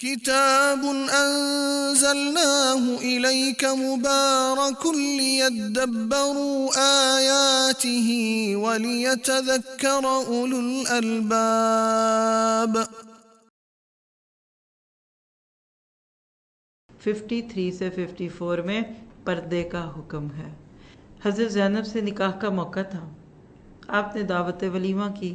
كتاب أنزلناه إليك مبارك ليدبروا آياته وليتذكر أولو الألباب 53 سے 54 میں پردے کا حکم ہے۔ حضرت زینب سے نکاح کا موقع تھا، آپ نے دعوت ولیمہ کی،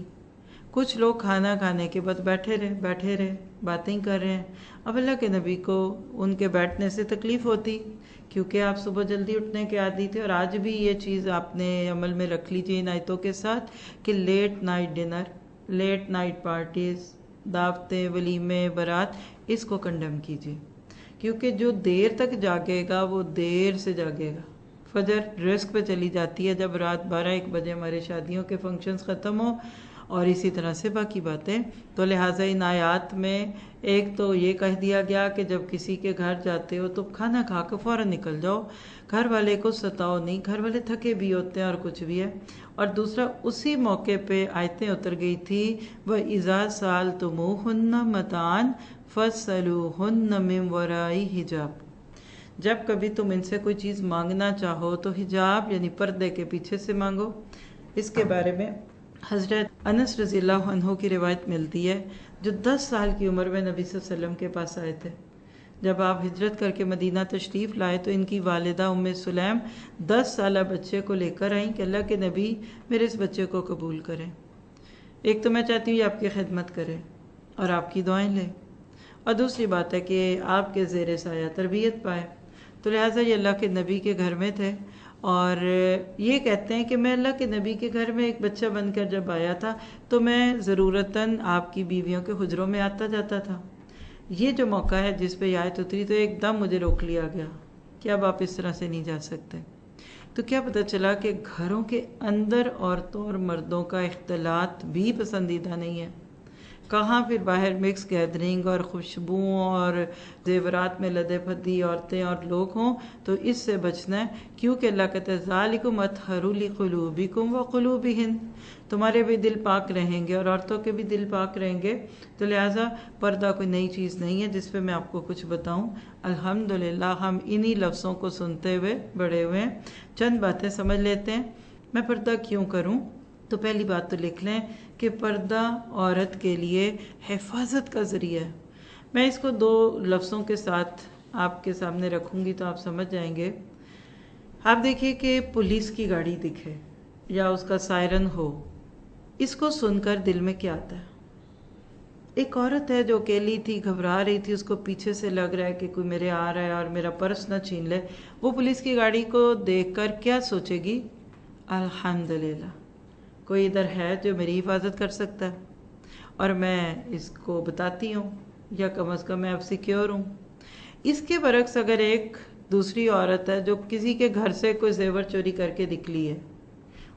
کچھ لوگ کھانا کھانے کے بعد بیٹھے رہے باتیں کر رہے ہیں۔ اب اللہ کے نبی کو ان کے بیٹھنے سے تکلیف ہوتی، کیونکہ آپ صبح جلدی اٹھنے کے عادی تھے، اور آج بھی یہ چیز آپ نے عمل میں رکھ لیجئے ان آیتوں کے ساتھ کہ late night dinner, late night parties, دعوتیں، ولیمے، برات، اس کو کنڈم کیجئے، کیونکہ جو دیر تک جاگے گا وہ دیر سے جاگے گا۔ فجر رزق پہ چلی جاتی ہے جب رات 12-1 بجے ہمارے شادیوں کے فنکشنز ختم ہو، اور اسی طرح سے باقی باتیں۔ تو لہٰذا ان آیات میں ایک تو یہ کہہ دیا گیا کہ جب کسی کے گھر جاتے ہو تو کھانا کھا کے فوراً نکل جاؤ، گھر والے کو ستاؤ نہیں، گھر والے تھکے بھی ہوتے ہیں اور کچھ بھی ہے۔ اور دوسرا اسی موقع پہ آیتیں اتر گئی تھی وَإِذَا سَأَلْتُمُوهُنَّ مَتَاعًا فَاسْأَلُوهُنَّ مِنْ وَرَاءِ حِجَابٍ، جب کبھی تم ان سے کوئی چیز مانگنا چاہو تو حجاب یعنی پردے کے پیچھے سے مانگو۔ اس کے بارے میں حضرت انس رضی اللہ عنہ کی روایت ملتی ہے، جو 10 سال کی عمر میں نبی صلی اللہ علیہ وسلم کے پاس آئے تھے۔ جب آپ ہجرت کر کے مدینہ تشریف لائے تو ان کی والدہ ام سلیم 10 سالہ بچے کو لے کر آئیں کہ اللہ کے نبی میرے اس بچے کو قبول کریں، ایک تو میں چاہتی ہوں یہ آپ کی خدمت کرے اور آپ کی دعائیں لے، اور دوسری بات ہے کہ آپ کے زیر سایہ تربیت پائے۔ تو لہٰذا یہ اللہ کے نبی کے گھر میں تھے، اور یہ کہتے ہیں کہ میں اللہ کے نبی کے گھر میں ایک بچہ بن کر جب آیا تھا تو میں ضرورتاً آپ کی بیویوں کے حجروں میں آتا جاتا تھا۔ یہ جو موقع ہے جس پہ یہ آیت اتری تو ایک دم مجھے روک لیا گیا کہ اب آپ اس طرح سے نہیں جا سکتے۔ تو کیا پتہ چلا کہ گھروں کے اندر عورتوں اور مردوں کا اختلاط بھی پسندیدہ نہیں ہے، کہاں پھر باہر مکس گیدرنگ اور خوشبوؤں اور زیورات میں لدے پھدی عورتیں اور لوگ ہوں، تو اس سے بچنا ہے، کیونکہ اللہ کہتے ہیں ذالکم اطہر لقلوبکم وقلوبہن، تمہارے بھی دل پاک رہیں گے اور عورتوں کے بھی دل پاک رہیں گے۔ تو لہٰذا پردہ کوئی نئی چیز نہیں ہے جس پہ میں آپ کو کچھ بتاؤں۔ الحمدللہ ہم انہی لفظوں کو سنتے ہوئے بڑے ہوئے ہیں، چند باتیں سمجھ لیتے ہیں۔ میں پردہ کیوں کروں؟ تو پہلی بات تو لکھ لیں کہ پردہ عورت کے لیے حفاظت کا ذریعہ ہے۔ میں اس کو 2 لفظوں کے ساتھ آپ کے سامنے رکھوں گی تو آپ سمجھ جائیں گے۔ آپ دیکھیے کہ پولیس کی گاڑی دکھے یا اس کا سائرن ہو، اس کو سن کر دل میں کیا آتا ہے؟ ایک عورت ہے جو اکیلی تھی، گھبرا رہی تھی، اس کو پیچھے سے لگ رہا ہے کہ کوئی میرے آ رہا ہے اور میرا پرس نہ چھین لے، وہ پولیس کی گاڑی کو دیکھ کر کیا سوچے گی؟ الحمدللہ کوئی ادھر ہے جو میری حفاظت کر سکتا ہے اور میں اس کو بتاتی ہوں، یا کم از کم میں اب سیکیور ہوں۔ اس کے برعکس اگر ایک دوسری عورت ہے جو کسی کے گھر سے کوئی زیور چوری کر کے نکلی ہے،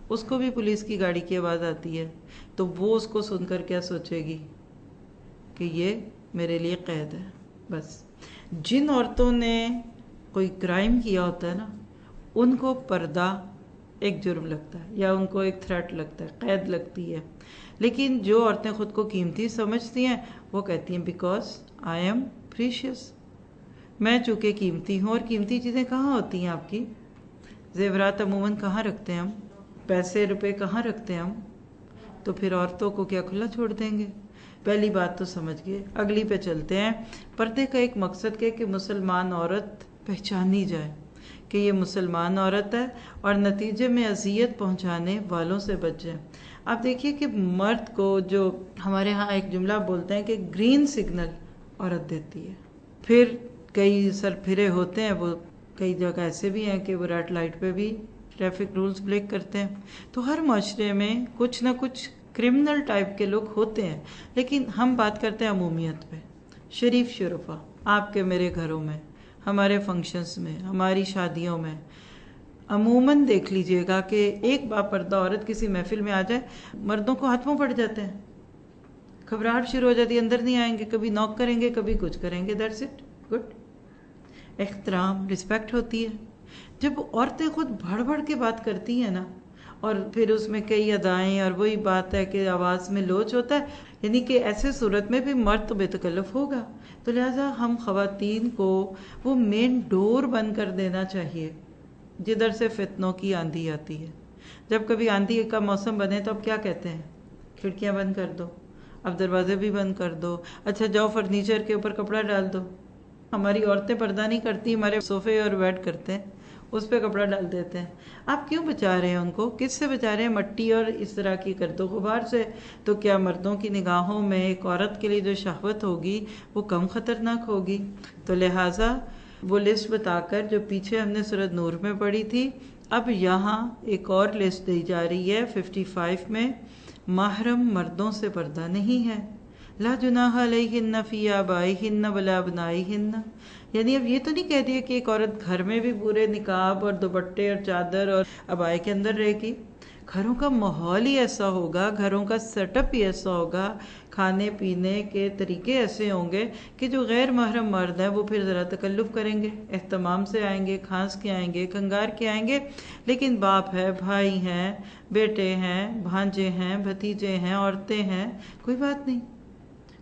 اس کو بھی پولیس کی گاڑی کی آواز آتی ہے، تو وہ اس کو سن کر کیا سوچے گی کہ یہ میرے لیے قید ہے۔ بس جن عورتوں نے کوئی کرائم کیا ہوتا ہے نا، ان کو پردہ ایک جرم لگتا ہے یا ان کو ایک تھریٹ لگتا ہے، قید لگتی ہے۔ لیکن جو عورتیں خود کو قیمتی سمجھتی ہیں وہ کہتی ہیں بیکاز آئی ایم پریشیس، میں چونکہ قیمتی ہوں۔ اور قیمتی چیزیں کہاں ہوتی ہیں آپ کی؟ زیورات عموماً کہاں رکھتے ہیں ہم؟ پیسے روپے کہاں رکھتے ہیں ہم؟ تو پھر عورتوں کو کیا کھلا چھوڑ دیں گے؟ پہلی بات تو سمجھ گئے۔ اگلی پہ چلتے ہیں۔ پردے کا ایک مقصد کہ مسلمان عورت پہچانی جائے کہ یہ مسلمان عورت ہے اور نتیجے میں اذیت پہنچانے والوں سے بچ جائے۔ آپ دیکھیے کہ مرد کو جو ہمارے ہاں ایک جملہ بولتے ہیں کہ گرین سگنل عورت دیتی ہے، پھر کئی سرپھرے ہوتے ہیں، وہ کئی جگہ ایسے بھی ہیں کہ وہ ریڈ لائٹ پہ بھی ٹریفک رولز بریک کرتے ہیں۔ تو ہر معاشرے میں کچھ نہ کچھ کرمنل ٹائپ کے لوگ ہوتے ہیں، لیکن ہم بات کرتے ہیں عمومیت پہ۔ شریف شرفا آپ کے میرے گھروں میں، ہمارے فنکشنز میں، ہماری شادیوں میں عموماً دیکھ لیجئے گا کہ ایک باپردہ عورت کسی محفل میں آ جائے، مردوں کو ہاتھ منہ پڑ جاتے ہیں، گھبراہٹ شروع ہو جاتی ہے، اندر نہیں آئیں گے، کبھی نوک کریں گے، کبھی کچھ کریں گے۔ That's it, good. احترام، رسپیکٹ ہوتی ہے۔ جب عورتیں خود بڑھ بڑھ کے بات کرتی ہیں نا، اور پھر اس میں کئی ادائیں، اور وہی بات ہے کہ آواز میں لوچ ہوتا ہے، یعنی کہ ایسے صورت میں بھی مرد تو بے تکلف ہوگا، تو لہٰذا ہم خواتین کو وہ مین ڈور بند کر دینا چاہیے جدھر سے فتنوں کی آندھی آتی ہے. جب کبھی آندھی کا موسم بنے تو اب کیا کہتے ہیں؟ کھڑکیاں بند کر دو، اب دروازے بھی بند کر دو، اچھا جاؤ فرنیچر کے اوپر کپڑا ڈال دو. ہماری عورتیں پردہ نہیں کرتی، ہمارے صوفے اور بیڈ کرتے ہیں، اس پہ کپڑا ڈال دیتے ہیں. آپ کیوں بچا رہے ہیں ان کو؟ کس سے بچا رہے ہیں؟ مٹی اور اس طرح کی گرد و غبار سے. تو کیا مردوں کی نگاہوں میں ایک عورت کے لیے جو شہوت ہوگی وہ کم خطرناک ہوگی؟ تو لہٰذا وہ لسٹ بتا کر جو پیچھے ہم نے سورۃ نور میں پڑھی تھی، اب یہاں ایک اور لسٹ دی جا رہی ہے 55 میں. محرم مردوں سے پردہ نہیں ہے. لا جناح علیہن فی آبائہن ولا ابنائہن. یعنی اب یہ تو نہیں کہہ دیا کہ ایک عورت گھر میں بھی پورے نقاب اور دوپٹے اور چادر اور عبائے کے اندر رہے گی. گھروں کا ماحول ہی ایسا ہوگا، گھروں کا سیٹ اپ ہی ایسا ہوگا، کھانے پینے کے طریقے ایسے ہوں گے کہ جو غیر محرم مرد ہیں وہ پھر ذرا تکلف کریں گے، اہتمام سے آئیں گے، کھانس کے آئیں گے، کنگار کے آئیں گے. لیکن باپ ہے، بھائی ہیں، بیٹے ہیں، بھانجے ہیں، بھتیجے ہیں، عورتیں ہیں، کوئی بات نہیں.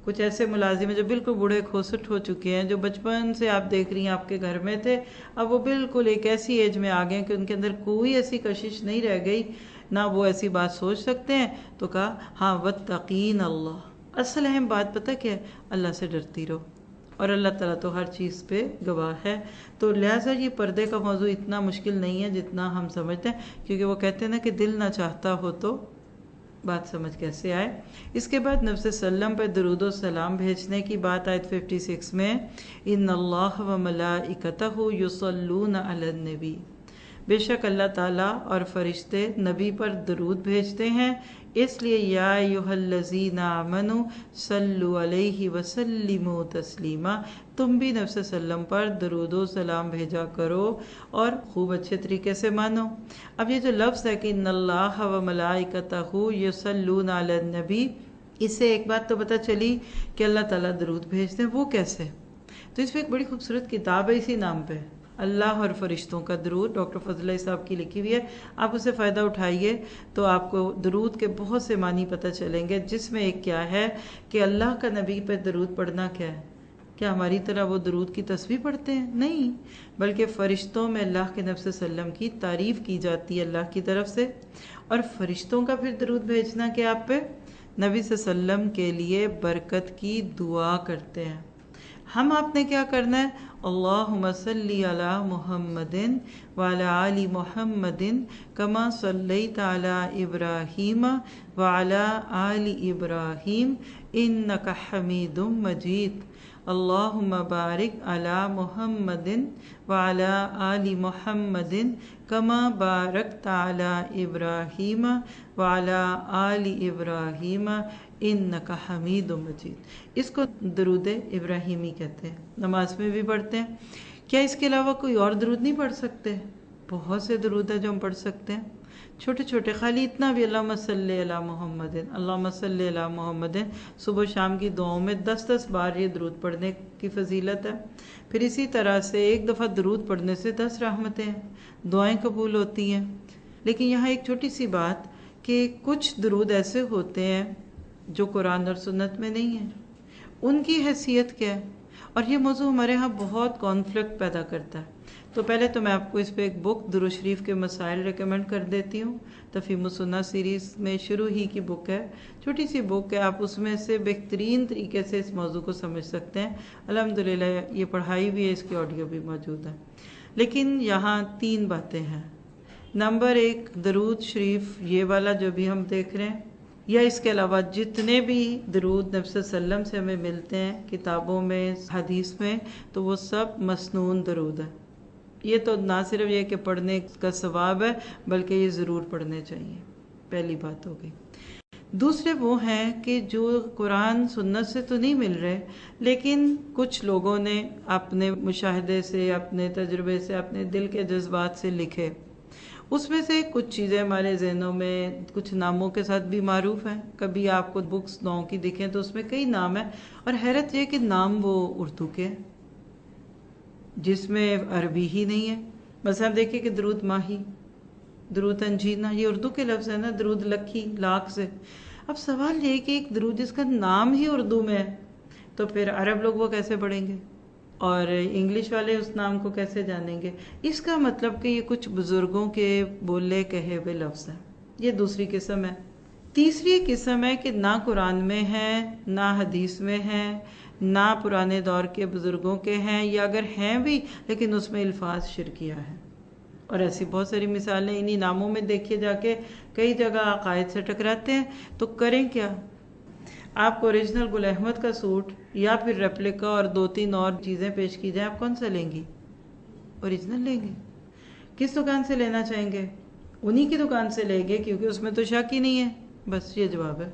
کچھ ایسے ملازم ہیں جو بالکل بوڑھے کھوسٹ ہو چکے ہیں، جو بچپن سے آپ دیکھ رہی ہیں آپ کے گھر میں تھے، اب وہ بالکل ایک ایسی ایج میں آ گئے کہ ان کے اندر کوئی ایسی کشش نہیں رہ گئی، نہ وہ ایسی بات سوچ سکتے ہیں. تو کہا ہاں واتقین اللہ. اصل اہم بات پتہ کیا ہے؟ اللہ سے ڈرتی رہو، اور اللہ تعالیٰ تو ہر چیز پہ گواہ ہے. تو لہٰذا یہ پردے کا موضوع اتنا مشکل نہیں ہے جتنا ہم سمجھتے ہیں، کیونکہ وہ کہتے ہیں نا کہ دل نہ چاہتا ہو تو بات سمجھ کیسے آئے. اس کے بعد نبی صلی اللہ علیہ وسلم پہ درود و سلام بھیجنے کی بات آیت 56 میں، ان اللہ و ملائکتہ یصلون علی النبی. بے شک اللہ تعالیٰ اور فرشتے نبی پر درود بھیجتے ہیں، اس لیے یا ایھا الذین آمنوا صلوا علیہ وسلموا تسلیما. تم بھی نبی صلی اللہ علیہ وسلم پر درود و سلام بھیجا کرو اور خوب اچھے طریقے سے مانو. اب یہ جو لفظ ہے کہ ان اللہ و ملائکتہ یصلون علی النبی، اس سے ایک بات تو پتہ چلی کہ اللہ تعالیٰ درود بھیجتے ہیں. وہ کیسے؟ تو اس پہ ایک بڑی خوبصورت کتاب ہے اسی نام پہ، اللہ اور فرشتوں کا درود، ڈاکٹر فضل اللہ صاحب کی لکھی ہوئی ہے. آپ اسے فائدہ اٹھائیے تو آپ کو درود کے بہت سے معنی پتہ چلیں گے، جس میں ایک کیا ہے کہ اللہ کا نبی پہ درود پڑھنا کیا ہے. کیا ہماری طرح وہ درود کی تسبیح پڑھتے ہیں؟ نہیں، بلکہ فرشتوں میں اللہ کے نبی صلی اللہ علیہ وسلم کی تعریف کی جاتی ہے اللہ کی طرف سے، اور فرشتوں کا پھر درود بھیجنا کہ آپ پہ نبی صلی اللہ علیہ وسلم کے لیے برکت کی دعا کرتے ہیں. ہم آپ نے کیا کرنا ہے؟ اللہم صلی علی محمد وعلی آل محمد کما صلیت علی ابراہیم وعلی آل ابراہیم انک حمید مجید. اللہم بارک علی محمد وعلی آل محمد کما بارکت علی ابراہیم وعلی آل ابراہیم انک حمید مجید. اس کو درود ابراہیمی کہتے ہیں، نماز میں بھی پڑھتے ہیں. کیا اس کے علاوہ کوئی اور درود نہیں پڑھ سکتے؟ بہت سے درود ہیں جو ہم پڑھ سکتے ہیں، چھوٹے چھوٹے، خالی اتنا بھی اللہم صلی علی محمد، اللہم صلی علی محمد. صبح شام کی دعاؤں میں 10 بار یہ درود پڑھنے کی فضیلت ہے. پھر اسی طرح سے ایک دفعہ درود پڑھنے سے 10 رحمتیں ہیں، دعائیں قبول ہوتی ہیں. لیکن یہاں ایک چھوٹی سی بات کہ کچھ درود ایسے ہوتے ہیں جو قرآن اور سنت میں نہیں ہیں، ان کی حیثیت کیا ہے؟ اور یہ موضوع ہمارے ہاں بہت کانفلکٹ پیدا کرتا ہے. تو پہلے تو میں آپ کو اس پہ ایک بک درود شریف کے مسائل ریکمینڈ کر دیتی ہوں. تفہیم السنہ سیریز میں شروع ہی کی بک ہے، چھوٹی سی بک ہے، آپ اس میں سے بہترین طریقے سے اس موضوع کو سمجھ سکتے ہیں. الحمدللہ یہ پڑھائی بھی ہے، اس کی آڈیو بھی موجود ہے. لیکن یہاں 3 باتیں ہیں. نمبر 1، درود شریف یہ والا جو بھی ہم دیکھ رہے ہیں، یا اس کے علاوہ جتنے بھی درود نبی صلی اللہ علیہ وسلم سے ہمیں ملتے ہیں کتابوں میں، حدیث میں، تو وہ سب مسنون درود ہیں. یہ تو نہ صرف یہ کہ پڑھنے کا ثواب ہے، بلکہ یہ ضرور پڑھنے چاہیے. پہلی بات ہو گئی. دوسرے وہ ہیں کہ جو قرآن سنت سے تو نہیں مل رہے، لیکن کچھ لوگوں نے اپنے مشاہدے سے، اپنے تجربے سے، اپنے دل کے جذبات سے لکھے. اس میں سے کچھ چیزیں ہمارے ذہنوں میں کچھ ناموں کے ساتھ بھی معروف ہیں. کبھی آپ کو بکس نو کی دکھیں تو اس میں کئی نام ہیں، اور حیرت یہ کہ نام وہ اردو کے ہیں جس میں عربی ہی نہیں ہے. مثلا دیکھیں کہ درود ماہی، درود انجینا، یہ اردو کے لفظ ہے نا، درود لکھی، لاکھ سے. اب سوال یہ کہ ایک درود جس کا نام ہی اردو میں ہے، تو پھر عرب لوگ وہ کیسے پڑھیں گے اور انگلش والے اس نام کو کیسے جانیں گے؟ اس کا مطلب کہ یہ کچھ بزرگوں کے بولے کہے ہوئے لفظ ہیں. یہ دوسری قسم ہے. تیسری قسم ہے کہ نہ قرآن میں ہے، نہ حدیث میں ہے، نہ پرانے دور کے بزرگوں کے ہیں، یا اگر ہیں بھی لیکن اس میں الفاظ شرکیہ ہیں. اور ایسی بہت ساری مثالیں انہی ناموں میں دیکھیے جا کے کئی جگہ عقائد سے ٹکراتے ہیں. تو کریں کیا؟ آپ کو اوریجنل گل احمد کا سوٹ یا پھر ریپلیکا اور 2-3 اور چیزیں پیش کی جائیں، آپ کون سا لیں گی؟ اوریجنل لیں گے. کس دکان سے لینا چاہیں گے؟ انہی کی دکان سے لیں گے کیونکہ اس میں تو شک ہی نہیں ہے. بس یہ جواب ہے.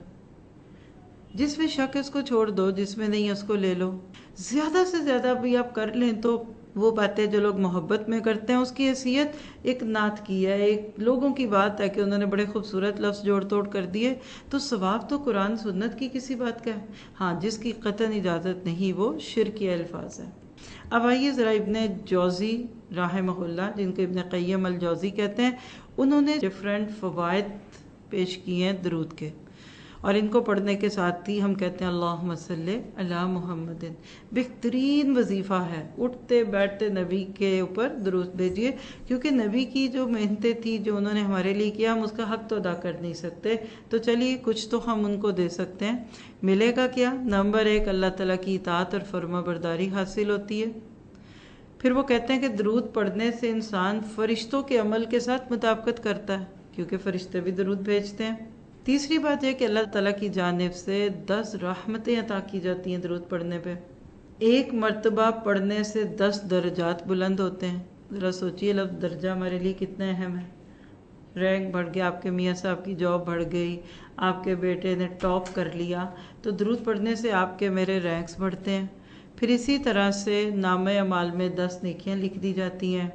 جس میں شک ہے اس کو چھوڑ دو، جس میں نہیں ہے اس کو لے لو. زیادہ سے زیادہ بھی آپ کر لیں تو وہ باتیں جو لوگ محبت میں کرتے ہیں اس کی حیثیت ایک نعت کی ہے، ایک لوگوں کی بات ہے کہ انہوں نے بڑے خوبصورت لفظ جوڑ توڑ کر دیے، تو ثواب تو قرآن سنت کی کسی بات کا ہے. ہاں جس کی قطعاً اجازت نہیں وہ شرکی الفاظ ہے. اب آئیے ذرا ابن جوزی رحمہ اللہ، جن کو ابن قیم الجوزی کہتے ہیں، انہوں نے ڈفرینٹ فوائد پیش کیے ہیں درود کے، اور ان کو پڑھنے کے ساتھ ہی ہم کہتے ہیں اللہم صلی علی محمد. بہترین وظیفہ ہے، اٹھتے بیٹھتے نبی کے اوپر درود بھیجیے، کیونکہ نبی کی جو محنتیں تھی جو انہوں نے ہمارے لیے کیا، ہم اس کا حق تو ادا کر نہیں سکتے. تو چلیے کچھ تو ہم ان کو دے سکتے ہیں. ملے گا کیا؟ نمبر 1، اللہ تعالیٰ کی اطاعت اور فرما برداری حاصل ہوتی ہے. پھر وہ کہتے ہیں کہ درود پڑھنے سے انسان فرشتوں کے عمل کے ساتھ مطابقت کرتا ہے، کیونکہ فرشتے بھی درود بھیجتے ہیں. تیسری بات یہ کہ اللہ تعالیٰ کی جانب سے 10 رحمتیں عطا کی جاتی ہیں درود پڑھنے پہ. 1 مرتبہ پڑھنے سے 10 درجات بلند ہوتے ہیں. ذرا سوچئے لفظ درجہ ہمارے لیے کتنا اہم ہے. رینک بڑھ گیا، آپ کے میاں صاحب کی جاب بڑھ گئی، آپ کے بیٹے نے ٹاپ کر لیا، تو درود پڑھنے سے آپ کے میرے رینکس بڑھتے ہیں. پھر اسی طرح سے نامہ اعمال میں 10 نیکیاں لکھ دی جاتی ہیں.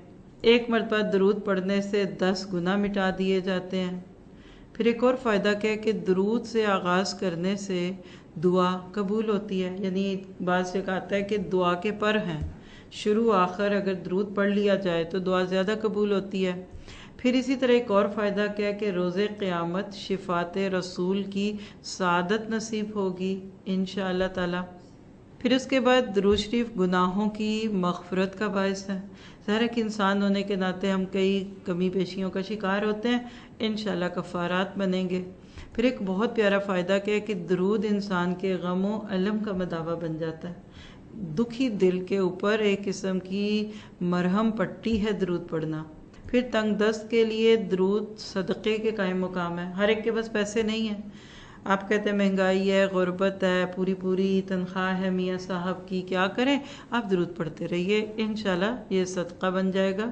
1 مرتبہ درود پڑھنے سے 10 گناہ مٹا دیے جاتے ہیں. پھر ایک اور فائدہ کیا ہے کہ درود سے آغاز کرنے سے دعا قبول ہوتی ہے. یعنی بعض سے کہتا ہے کہ دعا کے پر ہیں، شروع آخر اگر درود پڑھ لیا جائے تو دعا زیادہ قبول ہوتی ہے. پھر اسی طرح ایک اور فائدہ کیا ہے کہ روز قیامت شفاعت رسول کی سعادت نصیب ہوگی انشاءاللہ تعالی. پھر اس کے بعد درود شریف گناہوں کی مغفرت کا باعث ہے. ظاہر ہے کہ انسان ہونے کے ناطے ہم کئی کمی پیشیوں کا شکار ہوتے ہیں، انشاءاللہ کفارات بنیں گے. پھر ایک بہت پیارا فائدہ کیا ہے کہ درود انسان کے غم و الم کا مداوا بن جاتا ہے. دکھی دل کے اوپر ایک قسم کی مرہم پٹی ہے درود پڑھنا. پھر تنگ دست کے لیے درود صدقے کے قائم مقام ہے. ہر ایک کے پاس پیسے نہیں ہیں، آپ کہتے ہیں مہنگائی ہے، غربت ہے، پوری تنخواہ ہے میاں صاحب کی، کیا کریں؟ آپ درود پڑھتے رہیے، انشاءاللہ یہ صدقہ بن جائے گا.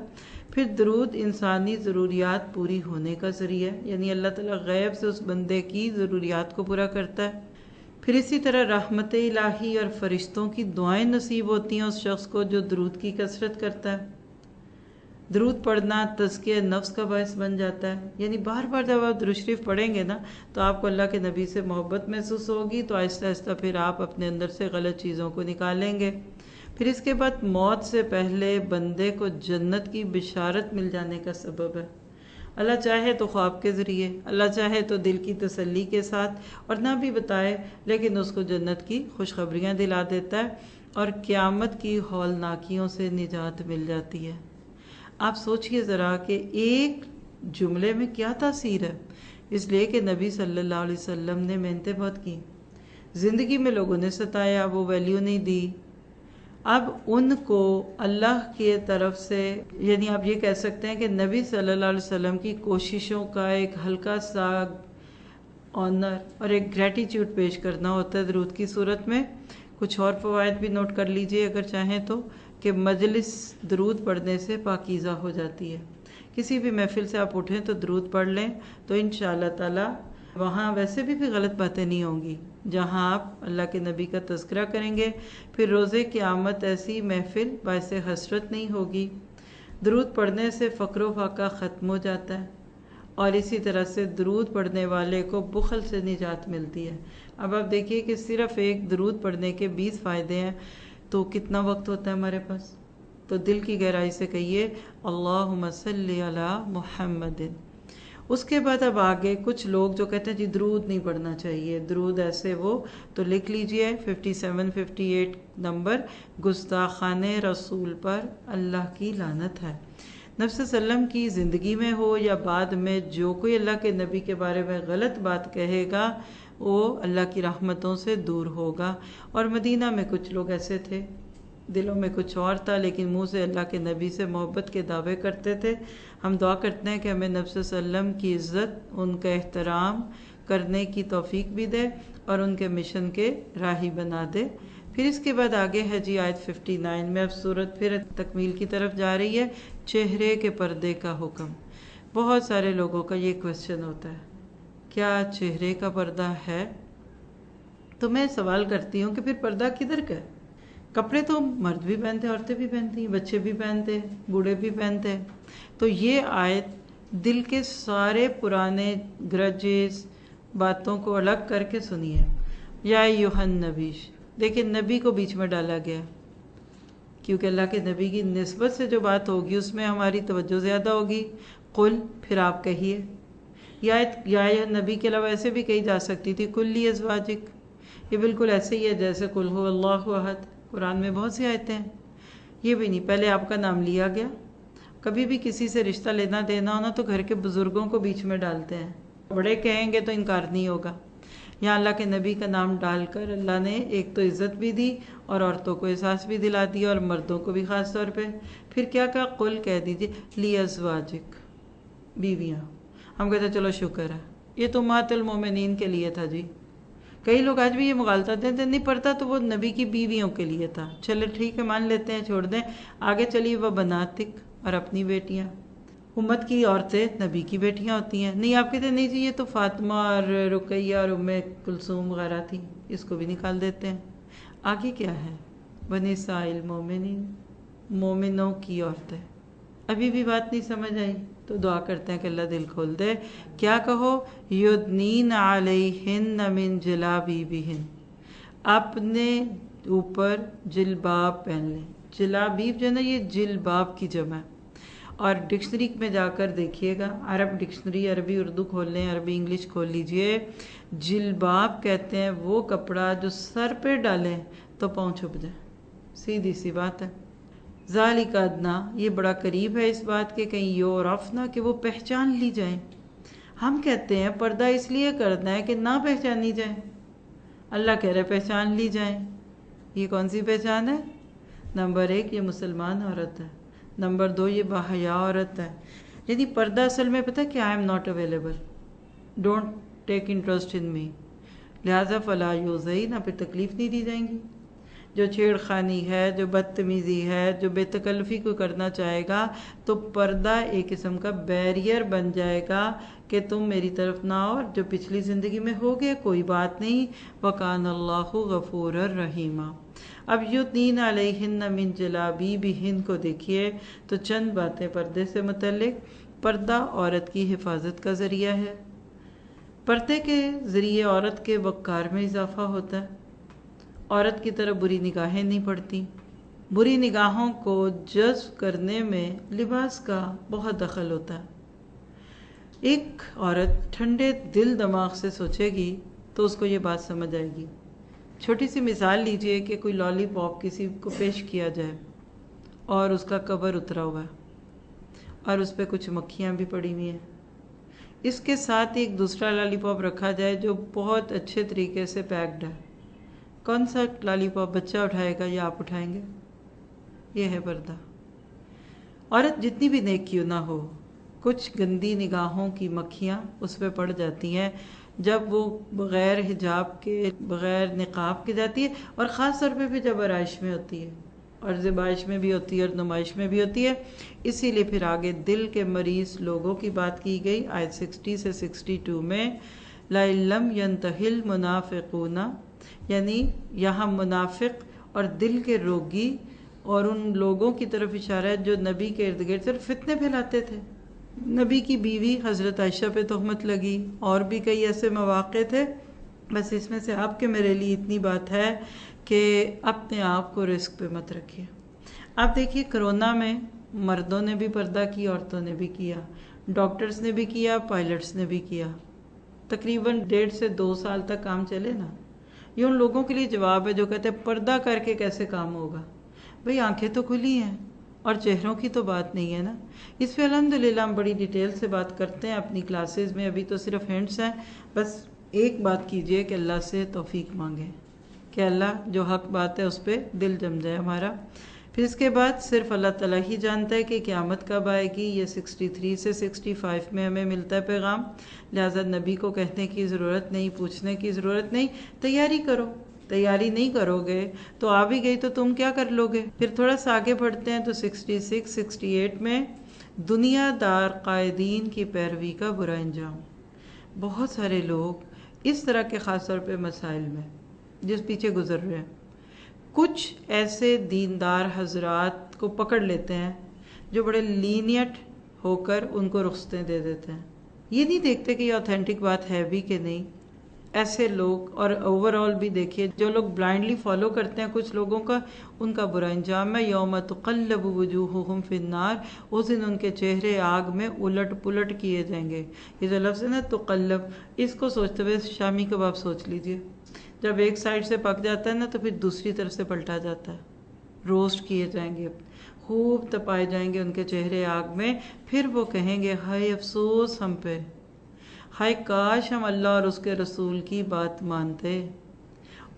پھر درود انسانی ضروریات پوری ہونے کا ذریعہ ہے، یعنی اللہ تعالیٰ غیب سے اس بندے کی ضروریات کو پورا کرتا ہے. پھر اسی طرح رحمت الہی اور فرشتوں کی دعائیں نصیب ہوتی ہیں اس شخص کو جو درود کی کثرت کرتا ہے. درود پڑھنا تزکیہ نفس کا باعث بن جاتا ہے. یعنی بار بار جب آپ درود شریف پڑھیں گے نا تو آپ کو اللہ کے نبی سے محبت محسوس ہوگی، تو آہستہ آہستہ پھر آپ اپنے اندر سے غلط چیزوں کو نکالیں گے. پھر اس کے بعد موت سے پہلے بندے کو جنت کی بشارت مل جانے کا سبب ہے. اللہ چاہے تو خواب کے ذریعے، اللہ چاہے تو دل کی تسلی کے ساتھ، اور نہ بھی بتائے لیکن اس کو جنت کی خوشخبریاں دلا دیتا ہے، اور قیامت کی ہولناکیوں سے نجات مل جاتی ہے. آپ سوچئے ذرا کہ ایک جملے میں کیا تاثیر ہے. اس لیے کہ نبی صلی اللہ علیہ وسلم نے محنتیں بہت کی، زندگی میں لوگوں نے ستایا، وہ ویلیو نہیں دی. اب ان کو اللہ کی طرف سے، یعنی آپ یہ کہہ سکتے ہیں کہ نبی صلی اللہ علیہ وسلم کی کوششوں کا ایک ہلکا سا آنر اور ایک گریٹیٹیوڈ پیش کرنا ہوتا ہے درود کی صورت میں. کچھ اور فوائد بھی نوٹ کر لیجئے اگر چاہیں تو، کہ مجلس درود پڑھنے سے پاکیزہ ہو جاتی ہے. کسی بھی محفل سے آپ اٹھیں تو درود پڑھ لیں تو انشاءاللہ تعالی وہاں ویسے بھی غلط باتیں نہیں ہوں گی جہاں آپ اللہ کے نبی کا تذکرہ کریں گے. پھر روز قیامت ایسی محفل باعث حسرت نہیں ہوگی. درود پڑھنے سے فقر و فاقہ ختم ہو جاتا ہے، اور اسی طرح سے درود پڑھنے والے کو بخل سے نجات ملتی ہے. اب آپ دیکھیے کہ صرف ایک درود پڑھنے کے 20 فائدے ہیں، تو کتنا وقت ہوتا ہے ہمارے پاس؟ تو دل کی گہرائی سے کہیے اللہم صلی علی محمد. اس کے بعد اب آگے کچھ لوگ جو کہتے ہیں جی درود نہیں پڑھنا چاہیے، درود ایسے وہ، تو لکھ لیجئے 5758 نمبر، گستاخان رسول پر اللہ کی لعنت ہے۔ نبی صلی اللہ علیہ وسلم کی زندگی میں ہو یا بعد میں جو کوئی اللہ کے نبی کے بارے میں غلط بات کہے گا وہ اللہ کی رحمتوں سے دور ہوگا۔ اور مدینہ میں کچھ لوگ ایسے تھے، دلوں میں کچھ اور تھا، لیکن منہ سے اللہ کے نبی سے محبت کے دعوے کرتے تھے۔ ہم دعا کرتے ہیں کہ ہمیں نبی صلی اللہ علیہ وسلم کی عزت، ان کا احترام کرنے کی توفیق بھی دے اور ان کے مشن کے راہی بنا دے۔ پھر اس کے بعد آگے ہے جی آیت 59 میں، اب صورت پھر تکمیل کی طرف جا رہی ہے، چہرے کے پردے کا حکم۔ بہت سارے لوگوں کا یہ کوشچن ہوتا ہے، کیا چہرے کا پردہ ہے؟ تو میں سوال کرتی ہوں کہ پھر پردہ کدھر کا ہے؟ کپڑے تو مرد بھی پہنتے ہیں، عورتیں بھی پہنتی ہیں، بچے بھی پہنتے ہیں، بوڑھے بھی پہنتے ہیں۔ تو یہ آیت دل کے سارے پرانے گرجز باتوں کو الگ کر کے سنیے۔ یا ایھا النبی، دیکھیں نبی کو بیچ میں ڈالا گیا کیونکہ اللہ کے نبی کی نسبت سے جو بات ہوگی اس میں ہماری توجہ زیادہ ہوگی۔ قل، پھر آپ کہیے۔ یا ایھا نبی کے علاوہ ایسے بھی کہی جا سکتی تھی قل لی ازواجک، یہ بالکل ایسے ہی ہے جیسے قل ھو اللہ احد، قرآن میں بہت سی آیتیں ہیں۔ یہ بھی نہیں، پہلے آپ کا نام لیا گیا۔ کبھی بھی کسی سے رشتہ لینا دینا ہونا تو گھر کے بزرگوں کو بیچ میں ڈالتے ہیں، بڑے کہیں گے تو انکار نہیں ہوگا۔ یہاں اللہ کے نبی کا نام ڈال کر اللہ نے ایک تو عزت بھی دی اور عورتوں کو احساس بھی دلا دیا اور مردوں کو بھی خاص طور پہ۔ پھر کیا کہا؟ قل، کہہ دیجئے لی ازواجک، بیویاں۔ ہم کہتے ہیں چلو شکر ہے، یہ تو امہات المومنین کے لیے تھا جی۔ کئی لوگ آج بھی یہ مغالطہ دیتے نہیں پڑتا تو وہ نبی کی بیویوں کے لیے تھا، چلے ٹھیک ہے مان لیتے ہیں، چھوڑ دیں۔ آگے چلیے وہ بناتک، اور اپنی بیٹیاں۔ امت کی عورتیں نبی کی بیٹیاں ہوتی ہیں، نہیں آپ کہتے ہیں نہیں جی یہ تو فاطمہ اور رقیہ اور ام کلثوم وغیرہ تھی، اس کو بھی نکال دیتے ہیں۔ آگے کیا ہے؟ بنساء المؤمنین، مومنوں کی عورتیں۔ ابھی بھی بات نہیں سمجھ آئی تو دعا کرتے ہیں کہ اللہ دل کھول دے۔ کیا کہو؟ یدنین علیہن من جلابیبہن، اپنے اوپر جلباب پہن لیں۔ جلابیب جو ہے نا یہ جلباب کی جمع ہے، اور ڈکشنری میں جا کر دیکھیے گا، عرب ڈکشنری، عربی اردو کھول لیں، عربی انگلش کھول لیجئے۔ جلباب کہتے ہیں وہ کپڑا جو سر پہ ڈالیں تو پاؤں چھپ جائے، سیدھی سی بات ہے۔ ذالک ادنیٰ، یہ بڑا قریب ہے اس بات کے کہیں یعرفنا، کہ وہ پہچان لی جائیں۔ ہم کہتے ہیں پردہ اس لیے کرنا ہے کہ نہ پہچانی جائیں، اللہ کہہ رہے پہچان لی جائیں۔ یہ کون سی پہچان ہے؟ نمبر 1 یہ مسلمان عورت ہے، نمبر 2 یہ باحیا عورت ہے۔ یعنی پردہ اصل میں پتہ کہ I am not available, don't take interest in me, لہٰذا فلا یؤذین، پھر تکلیف نہیں دی جائیں گی۔ جو چھیڑ خانی ہے، جو بدتمیزی ہے، جو بے تکلفی کو کرنا چاہے گا تو پردہ ایک قسم کا بیریئر بن جائے گا کہ تم میری طرف نہ آؤ، جو پچھلی زندگی میں ہو گئے کوئی بات نہیں۔ وَكَانَ اللَّهُ غَفُورًا رَحِيمًا۔ اب یدنین علیہن من جلابیبہن کو دیکھیے تو چند باتیں پردے سے متعلق۔ پردہ عورت کی حفاظت کا ذریعہ ہے، پردے کے ذریعے عورت کے وقار میں اضافہ ہوتا ہے، عورت کی طرف بری نگاہیں نہیں پڑتی۔ بری نگاہوں کو جذب کرنے میں لباس کا بہت دخل ہوتا ہے۔ ایک عورت ٹھنڈے دل دماغ سے سوچے گی تو اس کو یہ بات سمجھ آئے گی۔ چھوٹی سی مثال لیجئے کہ کوئی لالی پاپ کسی کو پیش کیا جائے اور اس کا کور اترا ہوا ہے اور اس پہ کچھ مکھیاں بھی پڑی ہوئی ہیں، اس کے ساتھ ایک دوسرا لالی پاپ رکھا جائے جو بہت اچھے طریقے سے پیکڈ ہے، کون سا لالی پاپ بچہ اٹھائے گا یا آپ اٹھائیں گے؟ یہ ہے پردہ۔ عورت جتنی بھی نیک کیوں نہ ہو، کچھ گندی نگاہوں کی مکھیاں اس پہ پڑ جاتی ہیں جب وہ بغیر حجاب کے، بغیر نقاب کے جاتی ہے، اور خاص طور پہ بھی جب آرائش میں ہوتی ہے، اور زیبائش میں بھی ہوتی ہے اور نمائش میں بھی ہوتی ہے۔ اسی لیے پھر آگے دل کے مریض لوگوں کی بات کی گئی آیت 60 سے 62 میں، لَئِن لَّمْ يَنْتَهِ الْمُنَافِقُونَ، یعنی یہاں منافق اور دل کے روگی اور ان لوگوں کی طرف اشارہ ہے جو نبی کے ارد گرد صرف فتنے پھیلاتے تھے۔ نبی کی بیوی حضرت عائشہ پہ تہمت لگی، اور بھی کئی ایسے مواقع تھے، بس اس میں سے آپ کے میرے لیے اتنی بات ہے کہ اپنے آپ کو رسک پہ مت رکھیے۔ آپ دیکھیے کرونا میں مردوں نے بھی پردہ کیا، عورتوں نے بھی کیا، ڈاکٹرز نے بھی کیا، پائلٹس نے بھی کیا، تقریباً 1.5 سے 2 سال تک کام چلے نا۔ یہ ان لوگوں کے لیے جواب ہے جو کہتے ہیں پردہ کر کے کیسے کام ہوگا۔ بھئی آنکھیں تو کھلی ہیں اور چہروں کی تو بات نہیں ہے نا۔ اس پہ الحمدللہ ہم بڑی ڈیٹیل سے بات کرتے ہیں اپنی کلاسز میں، ابھی تو صرف ہنٹس ہیں۔ بس ایک بات کیجئے کہ اللہ سے توفیق مانگیں کہ اللہ جو حق بات ہے اس پہ دل جم جائے ہمارا۔ پھر اس کے بعد صرف اللہ تعالیٰ ہی جانتا ہے کہ قیامت کب آئے گی۔ یہ 63 سے 65 میں ہمیں ملتا ہے پیغام، لہٰذا نبی کو کہنے کی ضرورت نہیں، پوچھنے کی ضرورت نہیں، تیاری کرو۔ تیاری نہیں کرو گے تو آ بھی گئی تو تم کیا کر لو گے۔ پھر تھوڑا سا آگے بڑھتے ہیں تو 66 68 میں دنیا دار قائدین کی پیروی کا برا انجام۔ بہت سارے لوگ اس طرح کے خاص طور پہ مسائل میں جس پیچھے گزر رہے ہیں، کچھ ایسے دیندار حضرات کو پکڑ لیتے ہیں جو بڑے لینیٹ ہو کر ان کو رخصتیں دے دیتے ہیں۔ یہ نہیں دیکھتے کہ یہ اوتھینٹک بات ہے بھی کہ نہیں۔ ایسے لوگ، اور اوورآل بھی دیکھیے جو لوگ بلائنڈلی فالو کرتے ہیں کچھ لوگوں کا، ان کا برا انجام ہے۔ یوم تقلب وجوہہم فی النار، اس دن ان کے چہرے آگ میں الٹ پلٹ کیے جائیں گے۔ یہ جو لفظ ہے نا تقلب، اس کو سوچتے ہوئے شامی کباب سوچ لیجئے، جب ایک سائڈ سے پک جاتا ہے نا تو پھر دوسری طرف سے پلٹا جاتا ہے، روسٹ کیے جائیں گے، خوب تپائے جائیں گے ان کے چہرے آگ میں۔ پھر وہ کہیں گے ہائے افسوس ہم پہ، ہائے کاش ہم اللہ اور اس کے رسول کی بات مانتے۔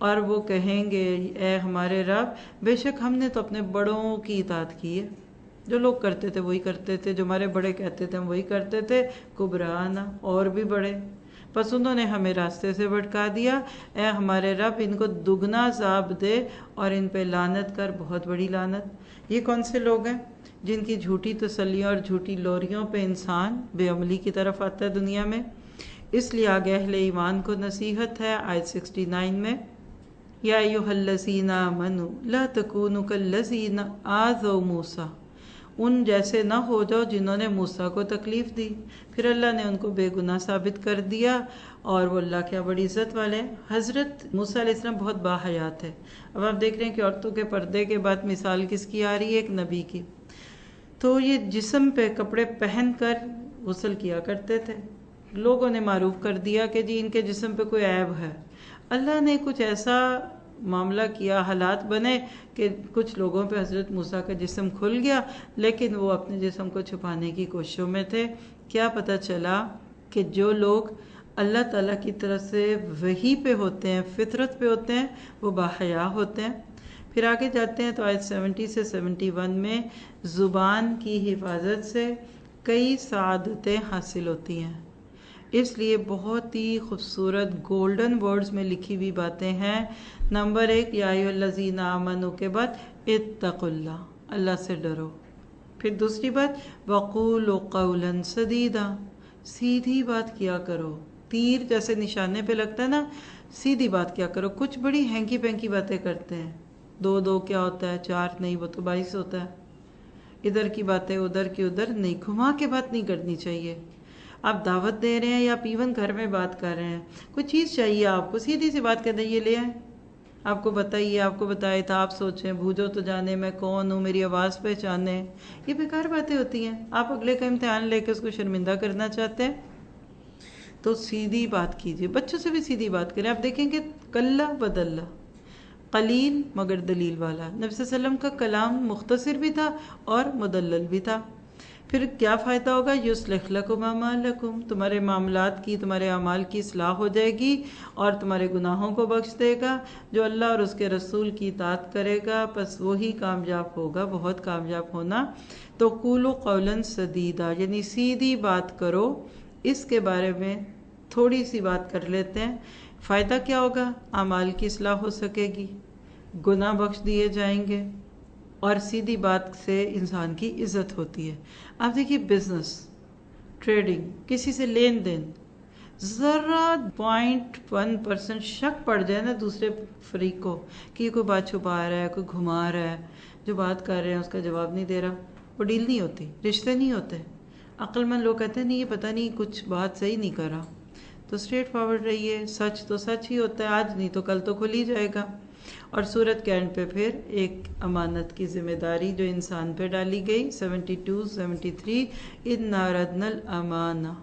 اور وہ کہیں گے اے ہمارے رب، بے شک ہم نے تو اپنے بڑوں کی اطاعت کی ہے، جو لوگ کرتے تھے وہی کرتے تھے، جو ہمارے بڑے کہتے تھے ہم وہی کرتے تھے، کبرانا اور بھی بڑے، بس انہوں نے ہمیں راستے سے بھٹکا دیا۔ اے ہمارے رب ان کو دگنا عذاب دے اور ان پہ لعنت کر، بہت بڑی لعنت۔ یہ کون سے لوگ ہیں جن کی جھوٹی تسلیوں اور جھوٹی لوریوں پہ انسان بے عملی کی طرف آتا ہے دنیا میں؟ اس لیے آگے اہل ایمان کو نصیحت ہے آیت 69 میں، یا ایھا الذین آمنوا لا تکونوا کالذین آذوا موسیٰ، ان جیسے نہ ہو جاؤ جنہوں نے موسیٰ کو تکلیف دی۔ پھر اللہ نے ان کو بے گناہ ثابت کر دیا، اور وہ اللہ کیا بڑی عزت والے ہیں۔ حضرت موسیٰ علیہ السلام بہت باحیات ہے۔ اب آپ دیکھ رہے ہیں کہ عورتوں کے پردے کے بعد مثال کس کی آ رہی ہے؟ ایک نبی کی۔ تو یہ جسم پہ کپڑے پہن کر غسل کیا کرتے تھے، لوگوں نے معروف کر دیا کہ جی ان کے جسم پہ کوئی عیب ہے۔ اللہ نے کچھ ایسا معاملہ کیا، حالات بنے کہ کچھ لوگوں پہ حضرت موسیٰ کا جسم کھل گیا، لیکن وہ اپنے جسم کو چھپانے کی کوششوں میں تھے۔ کیا پتہ چلا کہ جو لوگ اللہ تعالیٰ کی طرف سے وحی پہ ہوتے ہیں، فطرت پہ ہوتے ہیں، وہ باحیا ہوتے ہیں۔ پھر آگے جاتے ہیں تو آیت 70 سے 71 میں زبان کی حفاظت سے کئی سعادتیں حاصل ہوتی ہیں۔ اس لیے بہت ہی خوبصورت گولڈن ورڈز میں لکھی ہوئی باتیں ہیں۔ نمبر 1، یا ایھا الذین آمنوا کے بعد اتقوا اللہ، اللہ سے ڈرو۔ پھر دوسری بات وقولوا قولا سدیدا، سیدھی بات کیا کرو۔ تیر جیسے نشانے پہ لگتا ہے نا، سیدھی بات کیا کرو۔ کچھ بڑی ہینکی پینکی باتیں کرتے ہیں، 2 کیا ہوتا ہے، 4 نہیں، وہ تو 22 ہوتا ہے۔ ادھر کی باتیں ادھر کی ادھر نہیں، گھما کے بات نہیں کرنی چاہیے۔ آپ دعوت دے رہے ہیں یا ایون گھر میں بات کر رہے ہیں، کوئی چیز چاہیے آپ کو، سیدھی سی بات کر دیں یہ لے آئیں، آپ کو بتائیے، آپ کو بتائے تھا، آپ سوچیں، بوجھو تو جانے میں کون ہوں، میری آواز پہچانے، یہ بیکار باتیں ہوتی ہیں۔ آپ اگلے کا امتحان لے کے اس کو شرمندہ کرنا چاہتے ہیں تو سیدھی بات کیجیے۔ بچوں سے بھی سیدھی بات کریں۔ آپ دیکھیں کہ کلا بدلہ، قلیل مگر دلیل والا، نبی صلی اللہ علیہ وسلم کا کلام مختصر بھی تھا اور مدلل بھی تھا۔ پھر کیا فائدہ ہوگا؟ یصلح لکم اعمالکم، تمہارے معاملات کی، تمہارے اعمال کی اصلاح ہو جائے گی اور تمہارے گناہوں کو بخش دے گا۔ جو اللہ اور اس کے رسول کی اطاعت کرے گا بس وہی کامیاب ہوگا، بہت کامیاب ہونا۔ تو قولوا قولا سدیدا، یعنی سیدھی بات کرو۔ اس کے بارے میں تھوڑی سی بات کر لیتے ہیں۔ فائدہ کیا ہوگا؟ اعمال کی اصلاح ہو سکے گی، گناہ بخش دیے جائیں گے، اور سیدھی بات سے انسان کی عزت ہوتی ہے۔ آپ دیکھیے بزنس، ٹریڈنگ، کسی سے لین دین، ذرا 0.1% شک پڑ جائے نا دوسرے فریق کو کہ یہ کوئی بات چھپا رہا ہے، کوئی گھما رہا ہے، جو بات کر رہے ہیں اس کا جواب نہیں دے رہا، وہ ڈیل نہیں ہوتی، رشتے نہیں ہوتے۔ عقل مند لوگ کہتے ہیں نہیں یہ پتہ نہیں کچھ بات صحیح نہیں کر رہا، تو اسٹریٹ فارورڈ رہیے، سچ تو سچ ہی ہوتا ہے، آج نہیں تو کل تو کھل ہی جائے گا۔ اور صورت کے اینڈ پہ پھر ایک امانت کی ذمہ داری جو انسان پہ ڈالی گئی 72 73 اِنَّا عَرَضْنَا الْأَمَانَةَ،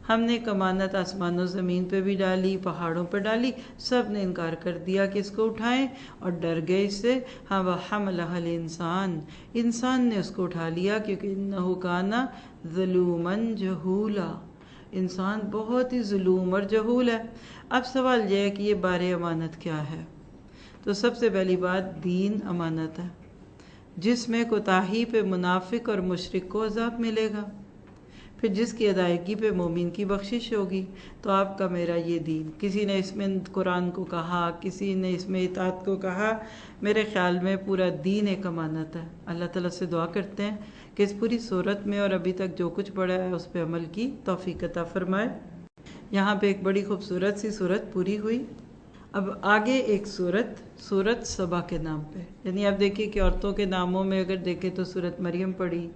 ہم نے ایک امانت آسمان و زمین پہ بھی ڈالی، پہاڑوں پہ ڈالی، سب نے انکار کر دیا کہ اس کو اٹھائیں اور ڈر گئے اس سے. ہاں وَحَمَلَهَا الْإِنسَانُ، انسان نے اس کو اٹھا لیا کیونکہ إِنَّهُ كَانَ ظَلُومًا جَهُولًا، انسان بہت ہی ظلوم اور جہول ہے. اب سوال یہ ہے کہ یہ بار امانت کیا ہے؟ تو سب سے پہلی بات دین امانت ہے جس میں کوتاہی پہ منافق اور مشرک کو عذاب ملے گا، پھر جس کی ادائیگی پہ مومن کی بخشش ہوگی. تو آپ کا میرا یہ دین، کسی نے اس میں قرآن کو کہا، کسی نے اس میں اطاعت کو کہا، میرے خیال میں پورا دین ایک امانت ہے. اللہ تعالیٰ سے دعا کرتے ہیں کہ اس پوری صورت میں اور ابھی تک جو کچھ پڑھا ہے اس پہ عمل کی توفیق عطا فرمائے. یہاں پہ ایک بڑی خوبصورت سی صورت پوری ہوئی. اب آگے ایک صورت سبا کے نام پہ، یعنی آپ دیکھیں کہ عورتوں کے ناموں میں اگر دیکھیں تو صورت مریم پڑھی،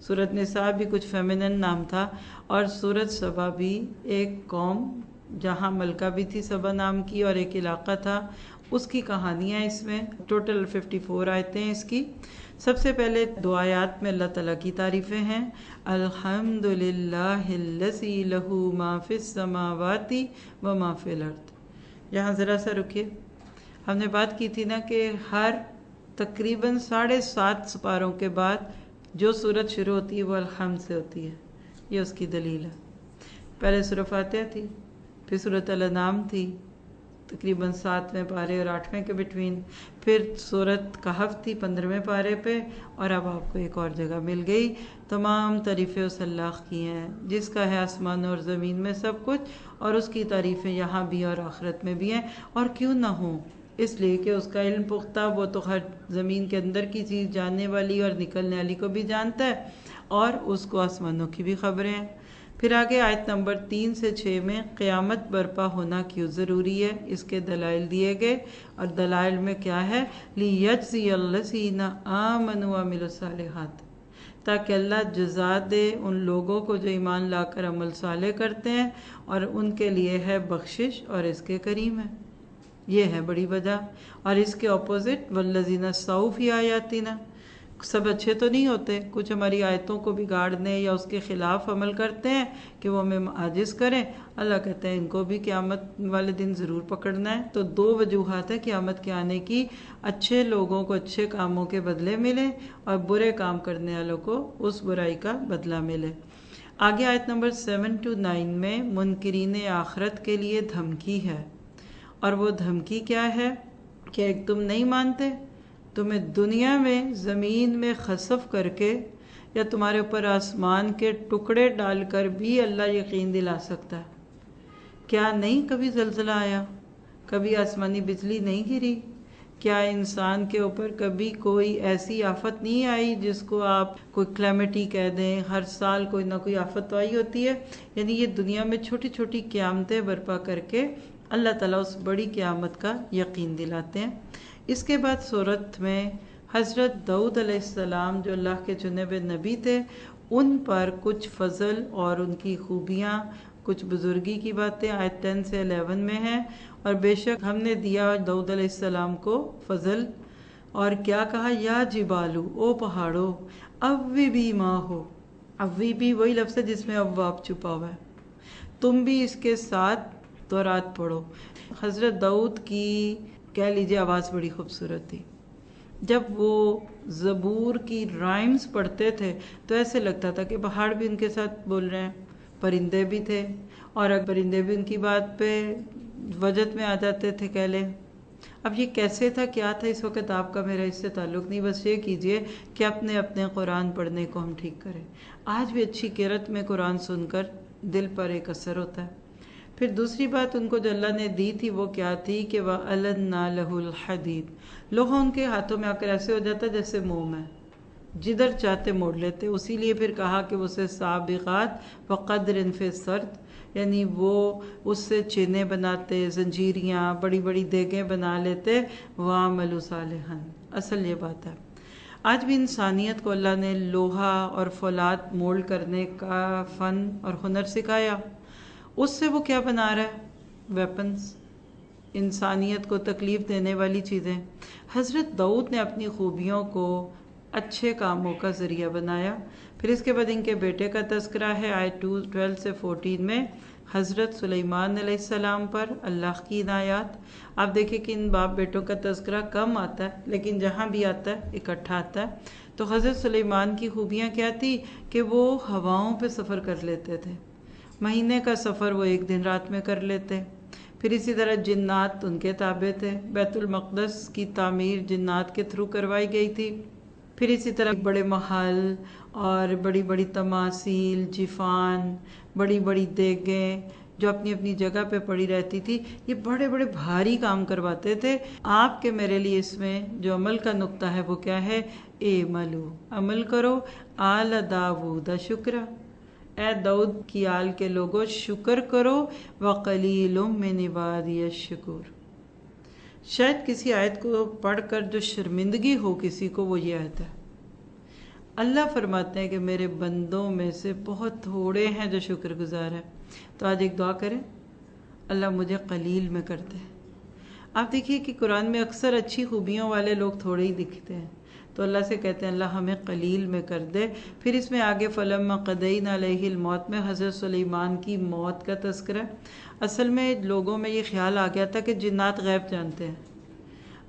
صورت نساء بھی کچھ فیمنن نام تھا، اور صورت سبا بھی ایک قوم جہاں ملکہ بھی تھی سبا نام کی اور ایک علاقہ تھا، اس کی کہانیاں اس میں ٹوٹل 54 آیتیں ہیں اس کی. سب سے پہلے 2 آیات میں اللہ تعالیٰ کی تعریفیں ہیں. الحمدللہ الذی لہ ما فی السماوات و ما فی الارض. یہاں ذرا سا رکیے، ہم نے بات کی تھی نا کہ ہر تقریباً 7.5 سپاروں کے بعد جو سورت شروع ہوتی ہے وہ الحمد سے ہوتی ہے. یہ اس کی دلیل ہے. پہلے سورہ فاتحہ تھی، پھر سورۃ الانعام تھی تقریباً 7ویں پارے اور 8ویں کے بٹوین، پھر سورت کہف تھی 15ویں پارے پہ، اور اب آپ کو ایک اور جگہ مل گئی. تمام تعریفیں اس اللہ کی ہیں جس کا ہے آسمان اور زمین میں سب کچھ، اور اس کی تعریفیں یہاں بھی اور آخرت میں بھی ہیں. اور کیوں نہ ہوں، اس لیے کہ اس کا علم پختہ، وہ تو ہر زمین کے اندر کی چیز جاننے والی اور نکلنے والی کو بھی جانتا ہے، اور اس کو آسمانوں کی بھی خبریں ہیں. پھر آگے آیت نمبر 3 سے 6 میں قیامت برپا ہونا کیوں ضروری ہے، اس کے دلائل دیے گئے. اور دلائل میں کیا ہے؟ لِيَجْزِيَ الَّذِينَ آمَنُوا وَعَمِلُوا الصَّالِحَاتِ، تاکہ اللہ جزا دے ان لوگوں کو جو ایمان لا کر عمل صالح کرتے ہیں، اور ان کے لیے ہے بخشش اور اس کے کریم ہے. یہ ہے بڑی وجہ. اور اس کے اپوزٹ وَالَّذِينَ سَعُوا فِي آيَاتِنَا، سب اچھے تو نہیں ہوتے، کچھ ہماری آیتوں کو بگاڑنے یا اس کے خلاف عمل کرتے ہیں کہ وہ ہمیں عاجز کریں. اللہ کہتے ہیں ان کو بھی قیامت والے دن ضرور پکڑنا ہے. تو 2 وجوہات ہیں قیامت کے آنے کی: اچھے لوگوں کو اچھے کاموں کے بدلے ملے، اور برے کام کرنے والوں کو اس برائی کا بدلہ ملے. آگے آیت نمبر 7 to 9 میں منکرین آخرت کے لیے دھمکی ہے. اور وہ دھمکی کیا ہے کہ ایک تم نہیں مانتے، تمہیں دنیا میں زمین میں خسف کر کے یا تمہارے اوپر آسمان کے ٹکڑے ڈال کر بھی اللہ یقین دلا سکتا ہے. کیا نہیں کبھی زلزلہ آیا، کبھی آسمانی بجلی نہیں گری؟ کیا انسان کے اوپر کبھی کوئی ایسی آفت نہیں آئی جس کو آپ کوئی کلیمٹی کہہ دیں؟ ہر سال کوئی نہ کوئی آفت تو آئی ہوتی ہے. یعنی یہ دنیا میں چھوٹی چھوٹی قیامتیں برپا کر کے اللہ تعالیٰ اس بڑی قیامت کا یقین دلاتے ہیں. اس کے بعد صورت میں حضرت داؤد علیہ السلام جو اللہ کے چنے ہوئے نبی تھے، ان پر کچھ فضل اور ان کی خوبیاں، کچھ بزرگی کی باتیں آیت 10 سے 11 میں ہیں. اور بے شک ہم نے دیا داؤد علیہ السلام کو فضل، اور کیا کہا؟ یا جبالو، او پہاڑو، اوی بھی ماں ہو. اوی بھی وہی لفظ ہے جس میں اواب چھپا ہوا ہے. تم بھی اس کے ساتھ تورات پڑھو. حضرت داؤد کی کہہ لیجیے آواز بڑی خوبصورت تھی. جب وہ زبور کی رائمز پڑھتے تھے تو ایسے لگتا تھا کہ پہاڑ بھی ان کے ساتھ بول رہے ہیں، پرندے بھی تھے، اور اگر پرندے بھی ان کی بات پہ وجد میں آ جاتے تھے کہہ لیں. اب یہ کیسے تھا، کیا تھا، اس وقت آپ کا میرا اس سے تعلق نہیں. بس یہ کیجئے کہ اپنے قرآن پڑھنے کو ہم ٹھیک کریں. آج بھی اچھی قرأت میں قرآن سن کر دل پر ایک اثر ہوتا ہے. پھر دوسری بات ان کو جو اللہ نے دی تھی وہ کیا تھی کہ وَأَلَنَّا لَهُ الْحَدِيدِ، لوہا ان کے ہاتھوں میں آ کر ایسے ہو جاتا جیسے موم ہے، جدھر چاہتے موڑ لیتے. اسی لیے پھر کہا کہ اسے سابغات وقدر فی السرد، یعنی وہ اس سے چینیں بناتے، زنجیریاں، بڑی بڑی دیگیں بنا لیتے. وَعَمَلُوا صَالِحًا، اصل یہ بات ہے. آج بھی انسانیت کو اللہ نے لوہا اور فولاد مولڈ کرنے کا فن اور ہنر سکھایا. اس سے وہ کیا بنا رہا ہے؟ ویپنز. انسانیت کو تکلیف دینے والی چیزیں۔ حضرت داؤد نے اپنی خوبیوں کو اچھے کاموں کا ذریعہ بنایا۔ پھر اس کے بعد ان کے بیٹے کا تذکرہ ہے آیت 12 سے 14 میں، حضرت سلیمان علیہ السلام پر اللہ کی عنایات۔ آپ دیکھیں کہ ان باپ بیٹوں کا تذکرہ کم آتا ہے، لیکن جہاں بھی آتا ہے اکٹھا آتا ہے۔ تو حضرت سلیمان کی خوبیاں کیا تھی کہ وہ ہواؤں پہ سفر کر لیتے تھے، مہینے کا سفر وہ ایک دن رات میں کر لیتے۔ پھر اسی طرح جنات ان کے تابع تھے، بیت المقدس کی تعمیر جنات کے تھرو کروائی گئی تھی۔ پھر اسی طرح بڑے محل اور بڑی بڑی تماثیل، جفان، بڑی بڑی دیگیں جو اپنی اپنی جگہ پہ پڑی رہتی تھی، یہ بڑے بڑے بھاری کام کرواتے تھے۔ آپ کے میرے لیے اس میں جو عمل کا نقطہ ہے وہ کیا ہے؟ اعملوا، عمل کرو، آل داؤد شکرا، اے داؤد کی آل کے لوگوں شکر کرو، وقلیل من عبادی الشکور۔ شاید کسی آیت کو پڑھ کر جو شرمندگی ہو کسی کو، وہ یہ آیت ہے۔ اللہ فرماتے ہیں کہ میرے بندوں میں سے بہت تھوڑے ہیں جو شکر گزار ہیں۔ تو آج ایک دعا کریں، اللہ مجھے قلیل میں کر دے۔ آپ دیکھیے کہ قرآن میں اکثر اچھی خوبیوں والے لوگ تھوڑے ہی دکھتے ہیں، تو اللہ سے کہتے ہیں اللہ ہمیں قلیل میں کر دے۔ پھر اس میں آگے فلما قضینا علیہ الموت میں حضرت سلیمان کی موت کا تذکرہ۔ اصل میں لوگوں میں یہ خیال آ گیا تھا کہ جنات غیب جانتے ہیں۔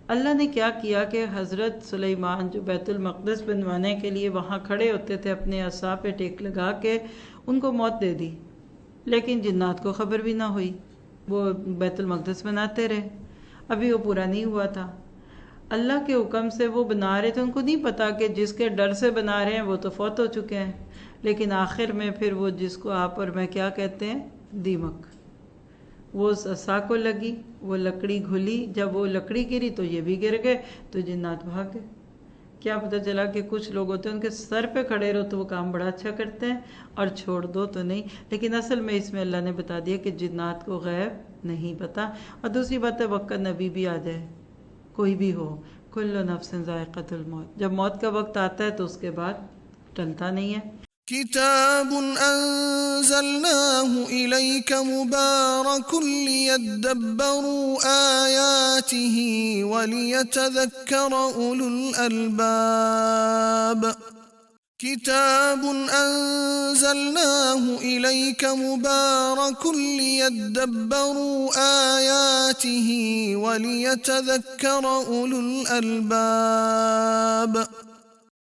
اللہ نے کیا کیا کہ حضرت سلیمان جو بیت المقدس بنوانے کے لیے وہاں کھڑے ہوتے تھے اپنے عصا پہ ٹیک لگا کے، ان کو موت دے دی، لیکن جنات کو خبر بھی نہ ہوئی، وہ بیت المقدس بناتے رہے، ابھی وہ پورا نہیں ہوا تھا۔ اللہ کے حکم سے وہ بنا رہے تھے، ان کو نہیں پتا کہ جس کے ڈر سے بنا رہے ہیں وہ تو فوت ہو چکے ہیں، لیکن آخر میں پھر وہ جس کو آپ اور میں کیا کہتے ہیں، دیمک، وہ عصا کو لگی، وہ لکڑی گھلی، جب وہ لکڑی گری تو یہ بھی گر گئے، تو جنات بھاگ گئے۔ کیا پتہ چلا کہ کچھ لوگ ہوتے ہیں ان کے سر پہ کھڑے رہو تو وہ کام بڑا اچھا کرتے ہیں، اور چھوڑ دو تو نہیں۔ لیکن اصل میں اس میں اللہ نے بتا دیا کہ جنات کو غیب نہیں پتا۔ اور دوسری بات ہے وقت نبی بھی آ جائے، کوئی بھی ہو، کل نفس ذائقۃ الموت، جب موت کا وقت آتا ہے تو اس کے بعد ٹلتا نہیں ہے۔ كتاب أنزلناه إليك مبارك ليدبروا آياته وليتذكر أولو الألباب كتاب أنزلناه إليك مبارك ليدبروا آياته وليتذكر أولو الألباب